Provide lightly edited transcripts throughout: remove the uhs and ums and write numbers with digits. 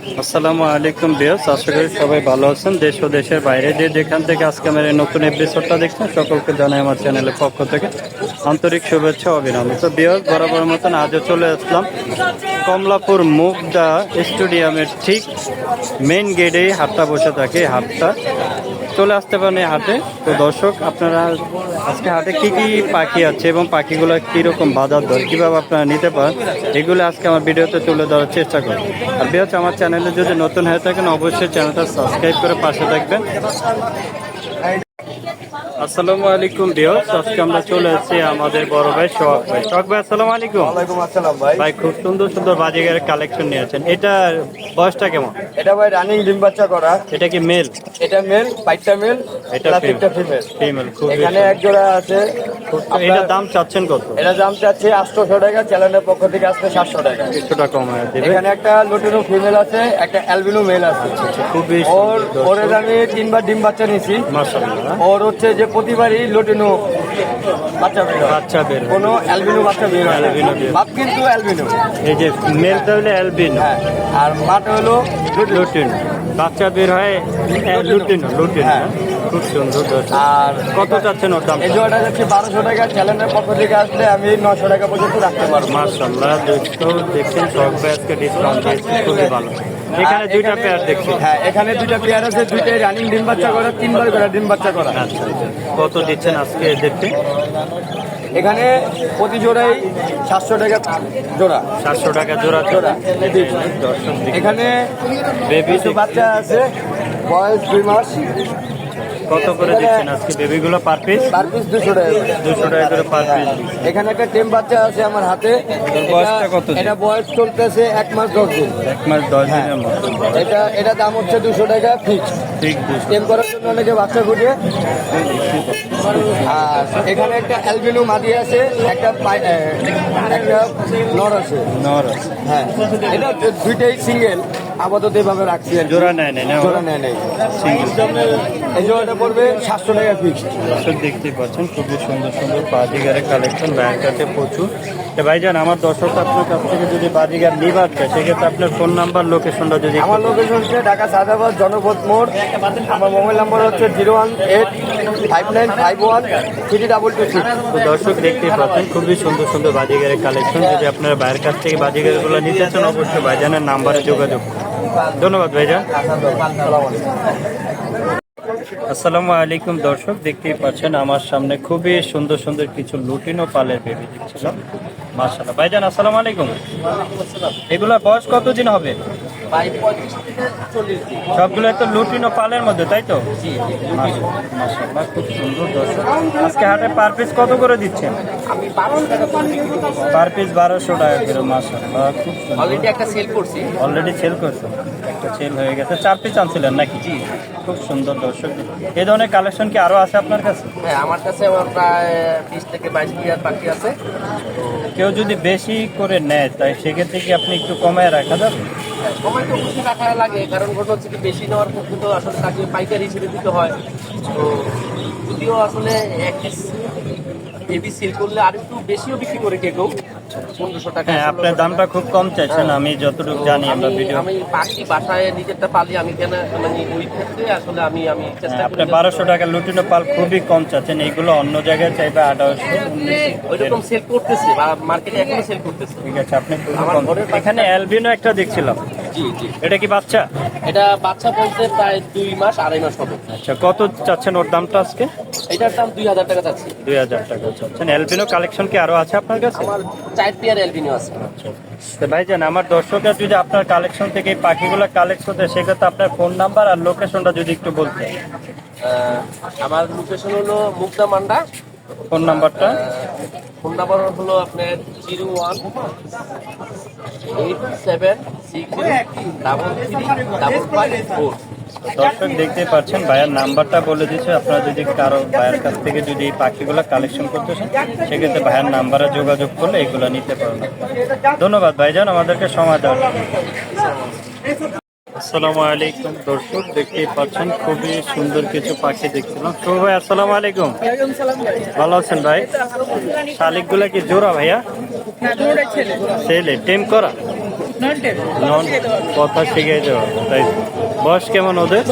আসসালামু আলাইকুম ভিউয়ার্স, আশা করি সবাই ভালো আছেন। দেশ ও দেশের বাইরে যে যেখান থেকে আজকে আমার এই নতুন এপিসোডটা দেখছেন সকলকে জানাই আমার চ্যানেলের পক্ষ থেকে আন্তরিক শুভেচ্ছা ও অভিনন্দন। তো ভিউয়ার্স, বরাবর মতন আজও চলে আসলাম কমলাপুর মুগদা স্টেডিয়ামের ঠিক মেইন গেটেই হাটটা বসে থাকে। হাটটা চলে আসতে পারেন এই হাটে। তো দর্শক, আপনারা আজকে হাটে কি কি পাখি আছে এবং পাখিগুলো কীরকম বাজার দর কীভাবে আপনারা নিতে পারেন এগুলো আজকে আমার ভিডিওতে তুলে ধরার চেষ্টা করি। আর বিয়াচ, আমার চ্যানেলে যদি নতুন হয়ে থাকেন অবশ্যই চ্যানেলটা সাবস্ক্রাইব করে পাশে থাকবেন। আসসালামু আলাইকুম ভিউয়ার্স, আজকে আমরা চলে এসেছি আমাদের বড় ভাই সোহাগ ভাই। সোহাগ ভাই, আসসালামু আলাইকুম। ওয়ালাইকুম আসসালাম ভাই। ভাই, খুব সুন্দর সুন্দর বাজিগারের কালেকশন নিয়েছেন। এটা বয়সটা কেমন? এটা ভাই রানিং ডিম বাচ্চা করা। এটা কি মেল? এটা মেল, বাইটটা মেল, এটা প্লাস্টিকটা ফিমেল। ফিমেল। খুব এখানে এক জোড়া আছে। এটা দাম চাচ্ছেন কত? এটা দাম চাচ্ছে 800 টাকা, চ্যানেলের পক্ষ থেকে আসছে 700 টাকা। কিছুটা কম হয়ে দেবে। এখানে একটা লুটিনো ফিমেল আছে, একটা অ্যালবিনো মেল আছে। খুবই ওর আমি 3বার ডিম বাচ্চা নিছি। মাশাআল্লাহ। ওর হচ্ছে যে প্রতিবারই লুটিনো বাচ্চা বের হয়। বাচ্চা বের হয়। কোনো অ্যালবিনো বাচ্চা বের হয় না। অ্যালবিনো বের হয়। বাপ কিন্তু অ্যালবিনো। এই যে মেলটা হলো অ্যালবিনো। হ্যাঁ, আর মাটা হলো লুটিন। বাচ্চা বের হয় লুটিন। হ্যাঁ। খুব সুন্দর দর্শক। আর কত চাচ্ছেন ওর দাম? এই জোড়াটা যাচ্ছে 1200 টাকা, চ্যানেলের পক্ষ থেকে আসলে আমি 900 টাকা পর্যন্ত রাখতে পারবো। মাশাআল্লাহ, দেখছেন সোহাগ ভাই আজকে ডিসকাউন্ট দিয়েছে, খুবই ভালো। এখানে দুইটা পেয়ার দেখছি। হ্যাঁ, এখানে দুইটা পেয়ার আছে, দুইটাই রানিং ডিম বাচ্চা করা, 3বার করে ডিম বাচ্চা করা। আচ্ছা, কত দিচ্ছেন আজকে এদেরকে? এখানে প্রতি জোড়াই 700 টাকা জোড়া। 700 টাকা জোড়া। জোড়া। দর্শক, এখানে বেবি কিছু বাচ্চা আছে, বয়স 2 মাস। কত করে দিচ্ছেন আজকে বেবিগুলো পার পিস? পার পিস 200 টাকা। 200 টাকা করে পার পিস। এখানে একটা টেম বাচ্চা আছে আমার হাতে। বয়সটা কত? এটা বয়স চলতেছে 1 মাস 10 দিন। 1 মাস 10 দিনের মতো। এটা দাম হচ্ছে 200 টাকা ফিক্স। ঠিক 200। টেম করার জন্য অনেকে বাচ্চা খুঁজে। আর এখানে একটা অ্যালবিনো মাদি আছে, একটা নর আছে। নর। হ্যাঁ, এটা দুইটাই সিঙ্গেল, আপাতত এভাবে রাখছি। জোড়া নেয় নাই না? জোড়া নেয় নাই। এই জোড়াটা পড়বে 700 টাকা ফিক্সড। দর্শক, দেখতেই পাচ্ছেন খুবই সুন্দর সুন্দর বাজিগারের কালেকশন ব্যাংক আছে প্রচুর। তো ভাইজান, আমার দর্শক আপনার কাছ থেকে যদি বাজিগার নিবার চায় সেক্ষেত্রে আপনার ফোন নাম্বার লোকেশনটা যদি আমার লোকেশন হচ্ছে ঢাকা সাদাবাদ জনপথ মোড়। আমার মোবাইল নাম্বার হচ্ছে 01859513226। তো দর্শক, দেখতেই পাচ্ছেন খুবই সুন্দর সুন্দর বাজিগারের কালেকশন। যদি আপনারা বাইরের কাছ থেকে বাজিগারগুলো নিতে চান অবশ্যই ভাইজানের নাম্বারে যোগাযোগ করুন। ধন্যবাদ ভাইজান। আসসালামু আলাইকুম দর্শক, দেখতেই পাচ্ছেন আমার সামনে খুবই সুন্দর সুন্দর কিছু লুটিনো পালের বেবি দেখছিলাম। মাশাআল্লাহ। ভাইজান, আসসালামু আলাইকুম। এগুলা বয়স কতদিন হবে? সবগুলো তো লুটিনো পালের মধ্যে, তাই তো? মাশাআল্লাহ, খুব সুন্দর দর্শক। আজকে হাটে পার পিস কত করে দিচ্ছেন? পার পিস 1200 টাকা করে। মাশাআল্লাহ, খুব সুন্দর। অলরেডি একটা সেল করছি। অলরেডি সেল করছেন? একটা সেল হয়ে গেছে। 4 পিস আনছিলেন নাকি? জি। খুব সুন্দর দর্শক। এই ধরনের কালেকশন কি আরো আছে আপনার কাছে? হ্যাঁ, আমার কাছে প্রায় 20 থেকে 22 পিয়ার পাখি আছে। কেউ যদি বেশি করে নেয় তাই সেক্ষেত্রে কি আপনি একটু কমায় রাখা যাবে? সময় তো বেশি রাখা লাগে, কারণ ঘটনা হচ্ছে কি বেশি নেওয়ার পক্ষে তো আসলে তাকে পাইকারি হিসেবে দিতে হয়। তো যদিও আসলে এক পিস বেবি সেল করলে আর একটু বেশিও বিক্রি করে কেউ 1500 টাকা। হ্যাঁ, আপনার দামটা খুব কম চাইছেন, আমি যতটুকু জানি। আমরা ভিডিও আমি পাখি বাসায় নিজেরটা পালি, আমি কেন মানে ওই ক্ষেত্রে আসলে আমি চেষ্টা করি। আপনি 1200 টাকা লুটিনো পাল খুবই কম চাচ্ছেন। এইগুলো অন্য জায়গায় চাইবে 2800। ওইরকম সেল করতেছে বা মার্কেটে এখনো সেল করতেছে। ঠিক আছে, আপনি খুবই কম। এখানে অ্যালবিনো একটা দেখছিলাম। জি জি, এটা কি বাচ্চা? এটা বাচ্চা বলতে প্রায় 2 মাস 2.5 মাস হবে। আচ্ছা, কত চাচ্ছেন ওর দামটা আজকে? এটার দাম 2000 টাকা যাচ্ছে। 2000 টাকা চাচ্ছেন। অ্যালবিনো কালেকশন কি আরো আছে আপনার কাছে? আমার 4 পেয়ার অ্যালবিনো আছে। আচ্ছা, তো ভাইজান, আমার দর্শকরা যদি আপনার কালেকশন থেকে এই পাখিগুলো কালেক্ট করতে সেক্ষেত্রে আপনার ফোন নাম্বার আর লোকেশনটা যদি একটু বলতেন। আমার লোকেশন হলো মুগদা মান্ডা। ফোন নাম্বারটা? ফোন নাম্বার হলো আপনার 01876335554। দর্শক, দেখতেই পাচ্ছেন ভাইয়ের নাম্বারটা বলে দিচ্ছে। আপনারা যদি কারো ভাইয়ের কাছ থেকে যদি এই পাখিগুলো কালেকশন করতে চান সেক্ষেত্রে ভাইয়ের নাম্বারে যোগাযোগ করলে এগুলো নিতে পারবেন। ধন্যবাদ ভাইজান আমাদেরকে সময় দেওয়ার জন্য। আসসালামু আলাইকুম দর্শক, দেখতেই পাচ্ছেন খুবই সুন্দর কিছু পাখি দেখছিলাম। তো ভাই, আসসালামু আলাইকুম। ভালো আছেন ভাই? শালিক গুলা কি জোড়া ভাইয়া? ছেলে টেম করা? নন কথা শিখে যাওয়া, তাই তো। বয়স কেমন ওদের?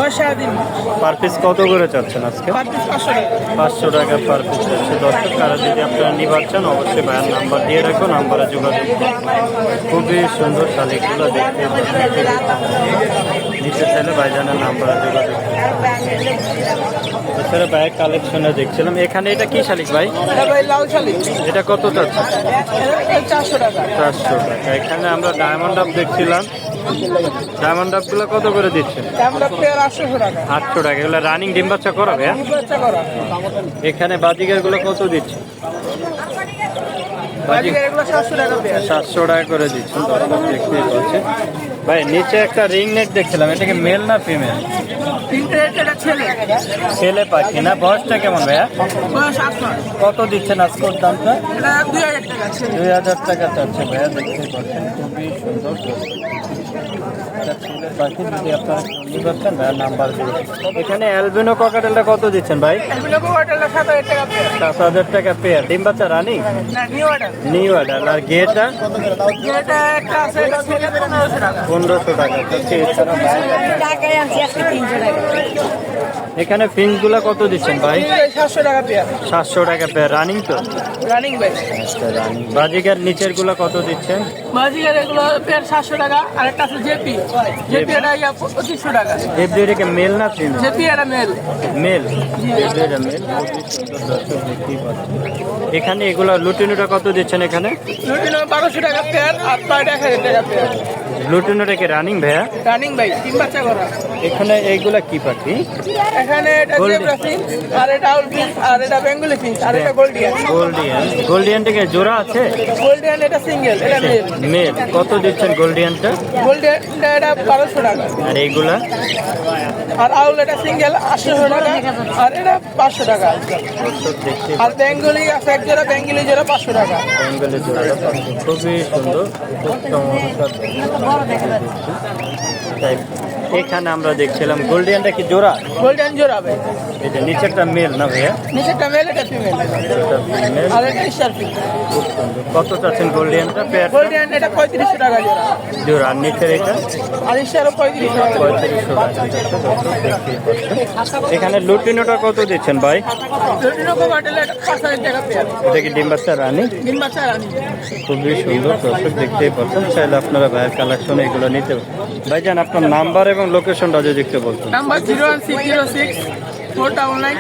পার পিস কত করে চাচ্ছেন আজকে? 500 টাকা পার পিস যাচ্ছে। দর্শক তারা যদি আপনারা নিবার চান অবশ্যই ভাইয়ের নাম্বার দিয়ে রাখুন, নাম্বারে যোগাযোগ করুন। খুবই সুন্দর শালিকগুলো দেখতে নিচে চাইলে ভাইজানের নাম্বারে যোগাযোগ করুন। এছাড়া ভাইয়ের কালেকশনে দেখছিলাম এখানে, এটা কি শালিক ভাই? এটা কত চাচ্ছে? 400 টাকা। 400 টাকা। এখানে আমরা ডায়মন্ড আপ দেখছিলাম, ডায়মন্ড আপ গুলো কত করে দিচ্ছেন? 800 টাকা। 800 টাকা। এগুলো রানিং ডিম বাচ্চা করাবে? বাচ্চা করা। এখানে বাজিগার গুলো কত দিচ্ছে? বাজিকার এগুলো 700 টাকা পেয়ার। 700 টাকা করে দিচ্ছেন। দর্শক দেখতেই পাচ্ছেন। ভাই নিচে একটা রিং নেট দেখছিলাম, এটা কি মেল না ফিমেল? এটা ছেলে। ছেলে পাখি না? বয়সটা কেমন ভাইয়া? বয়স 8 মাস। কত দিচ্ছেন আজকের দামটা? এটা 2000 টাকা ছেলে। 2000 টাকা চাচ্ছে ভাইয়া, দেখতেই পাচ্ছেন। খুবই সুন্দর এটা ছেলে পাখি। যদি আপনারা নিচ্ছেন ভাইয়া নাম্বার দেবেন। এখানে অ্যালবিনো ককাটেলটা কত দিচ্ছেন ভাই? এগুলো কোয়ার্টারটা 7000 টাকা পেয়ার। 7000 টাকা পেয়ার। ডিম বাচ্চা রানিং? না নিউ অর্ডার। New order. আর গেটা? এটা একটা আছে, এটা ছেলে 1500 টাকা। 1500 টাকা চাচ্ছে। এছাড়া টাকায় আনছি আজকে 300 টাকা। এখানে ফিন্স গুলা কত দিচ্ছেন ভাই? 700 টাকা পেয়ার। 700 টাকা পেয়ার। রানিং তো? রানিং ভাই। আচ্ছা রানিং। বাজিকার নিচের গুলা কত দিচ্ছেন? বাজিকার এগুলো পেয়ার 700 টাকা। আর একটা আছে জেপি। জেপি এটা 2500 টাকা। এফডিটা মেল না ফিমেল? জেপি এটা মেল। মেল। এফডিটা মেল। খুবই সুন্দর দর্শক দেখতেই পাচ্ছেন। এখানে এগুলা লুটিনোটা কত দিচ্ছেন এখানে? লুটিনো 1200 টাকা পেয়ার আর পায়টা 1000 টাকা পেয়ার। লুটিনোটা কি রানিং ভাইয়া? রানিং ভাই, 3 বাচ্চা করা। এখানে এইগুলা কি পাখি? এখানে এটা Golden. জেব্রা ফিঞ্চ, আর এটা আউল ফিঞ্চ, আর এটা বেঙ্গলি ফিঞ্চ, আর এটা গোল্ডিয়ান। গোল্ডিয়ান। গোল্ডিয়ান থেকে জোড়া আছে? গোল্ডিয়ান এটা সিঙ্গেল, এটা মেল। মেল। কত দিচ্ছেন গোল্ডিয়ানটা? গোল্ডিয়ান এটা 1200 টাকা। আর এইগুলা? আর আউল এটা সিঙ্গেল 800 টাকা, আর এটা 500 টাকা। দর্শক দেখতে আর বেঙ্গলি আছে এক জোড়া, বেঙ্গলি জোড়া 500 টাকা। বেঙ্গলের জোড়াটা পাচ্ছেন। খুবই সুন্দর, খুব চমৎকার। তাই এখানে আমরা দেখছিলাম গোল্ডিয়ানটা কি জোড়া? গোল্ডিয়ান জোড়া ভাই। এই যে নিচেরটা মেল না ভাইয়া? নিচেরটা মেল, এটা ফিমেল। এটা ফিমেল। আর এটা স্টার ফিঞ্চ। খুব সুন্দর। কত চাচ্ছেন গোল্ডিয়ানটা পেয়ার? গোল্ডিয়ান এটা 3500 টাকা জোড়া। জোড়া। আর নিচের এটা? আর স্টারও 3500 টাকা। 3500 টাকা যাচ্ছে। দর্শক দেখতেই পাচ্ছেন। এখানে লুটিনোটা কত দিচ্ছেন ভাই? লুটিনো কোকাটেল এটা 5000 টাকা পেয়ার। এটা কি ডিম বাচ্চা রানি? ডিম বাচ্চা রানি। খুবই সুন্দর দর্শক দেখতেই পাচ্ছেন। চাইলে আপনারা ভাইয়ের কালেকশন এগুলো নিতে পারেন। ভাইজান আপনার নাম্বার এবং লোকেশনটা যদি একটু বলতেন। নাম্বার 01606 499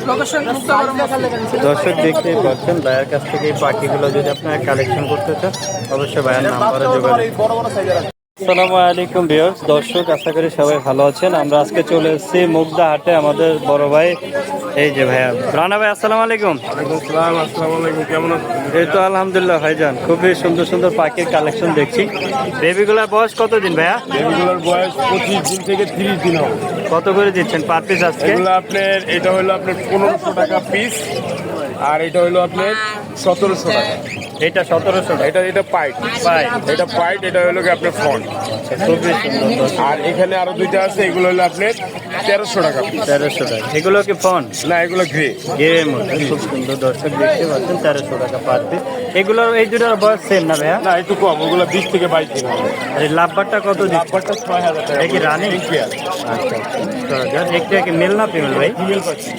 লোকেশন মুক্তাগর মসজিদ। দর্শক দেখতেই পাচ্ছেন ভাইয়ের কাছ থেকে এই পাখিগুলো যদি আপনারা কালেকশন করতে চান অবশ্যই ভাইয়ের নাম্বারে যোগাযোগ। আসসালামু আলাইকুম ভিউয়ার্স। দর্শক আশা করি সবাই ভালো আছেন। আমরা আজকে চলে এসেছি মুগদা হাটে। আমাদের বড় ভাই এই যে ভাইয়া রানা ভাই, আসসালামু আলাইকুম। আসসালামু আলাইকুম, কেমন আছেন? এই তো আলহামদুলিল্লাহ ভাইজান, খুবই সুন্দর সুন্দর পাখির কালেকশন দেখছি। বেবিগুলার বয়স কতদিন ভাইয়া? এগুলোর বয়স 25 দিন থেকে 30 দিন হবে। কত করে দিচ্ছেন পার পিস আজকে? এগুলো আপনার, এটা হলো আপনার 1500 টাকা পিস, আর এটা হলো আপনার 1700 টাকা। এটা 1700 টাকা। এটা পাইট, এটা পাইট, এটা হলো কি আপনার ফন্ট। খুবই সুন্দর দর্শক। আর এখানে আরো দুইটা আছে, এগুলো হলো আপনার 1300 টাকা পিস। 1300 টাকা। এগুলো কি ফোন? না, এগুলো গ্রে। গেরের মধ্যে খুব সুন্দর দর্শক দেখতে পাচ্ছেন। 1300 টাকা পার পিস। এগুলোর এই দুটোর বয়স সেম না ভাইয়া? না, একটু কম, ওগুলো 20 থেকে 22 দিন হবে। আর এই লাভবারটা কত দিচ্ছে? নাম্বারটা 6000 টাকা। এটা কি রানিং? আচ্ছা আচ্ছা। একটা কি মেল না ফিমেল ভাই?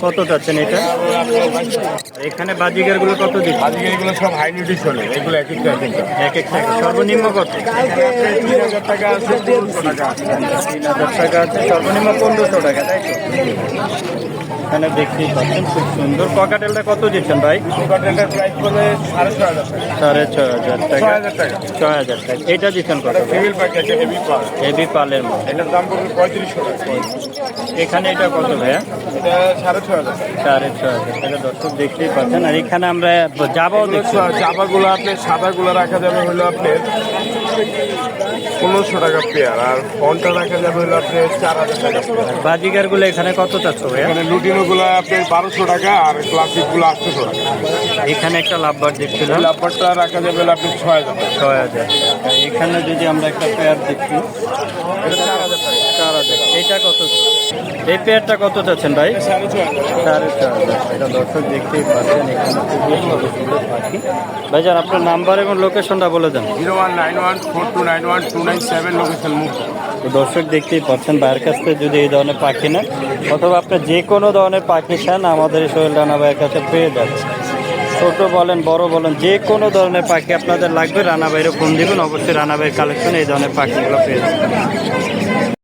কত চাচ্ছেন এটা? এখানে বাজিগার গুলো কত দিচ্ছে? আজকে এগুলো সব হাই নিউট্রিশনে, এগুলো এক একটা এক একটা। এক এক টাকা। সর্বনিম্ন কত? 3000 টাকা আছে, 1500 টাকা আছে। 3000 টাকা আছে, সর্বনিম্ন 1500 টাকা, তাই তো? এখানে দেখতেই পাচ্ছেন খুব সুন্দর। ককাটেলটা কত দিচ্ছেন ভাই? ককাটেলটার প্রাইস পড়বে 6500 টাকা। 6500 টাকা। 6000 টাকা। 6000 টাকা। এটা দিচ্ছেন কত? ফিমেল পাখি আছে, হেভি পাল। হেভি পালের মতো। এটার দাম পড়বে 3500 টাকা। এখানে এটা কত ভাইয়া? এটা 6500 টাকা। 6500 টাকা। দর্শক দেখতেই পাচ্ছেন। আর এখানে আমরা যাবাও দেখছি। চাপাগুলো আপনার, সাদাগুলো রাখা যাবে হলো আপনার 1500 টাকা পেয়ার, আর ফনটা রাখা যাবে হলো আপনার 4000 টাকা পেয়ার। বাজিগার গুলো এখানে কত চাচ্ছ ভাইয়া? এখানে লুটিনোগুলো আপনার 1200 টাকা, আর ক্লাসিকগুলো 800 টাকা। এখানে একটা লাভবার দেখছিলাম, লাভবারটা রাখা যাবে হলো আপনার 6000 টাকা। 6000 টাকা। এখানে যদি আমরা একটা পেয়ার দেখি, এটা 4000 টাকা। 4000। এটা কত? এই পেয়ারটা কত চাচ্ছেন ভাই? 6500 4500। এটা দর্শক দেখতেই পাচ্ছেন। এখানে খুবই সুন্দর সুন্দর পাখি। ভাইজান আপনার নাম্বার এবং লোকেশনটা বলে দেন। 0191 48429129 লোকেশন মুখ। তো দর্শক দেখতেই পাচ্ছেন ভাইয়ের কাছ থেকে যদি এই ধরনের পাখি নেন অথবা আপনি যে কোনো ধরনের পাখি চান আমাদের এই সোহেল রানা ভাইয়ের কাছে পেয়ে যাচ্ছে। ছোট বলেন বড় বলেন যে কোনো ধরনের পাখি আপনাদের লাগবে রানা ভাইয়েরও ফোন দিবেন, অবশ্যই রানা ভাইয়ের কালেকশনে এই ধরনের পাখিগুলো পেয়ে যাবেন।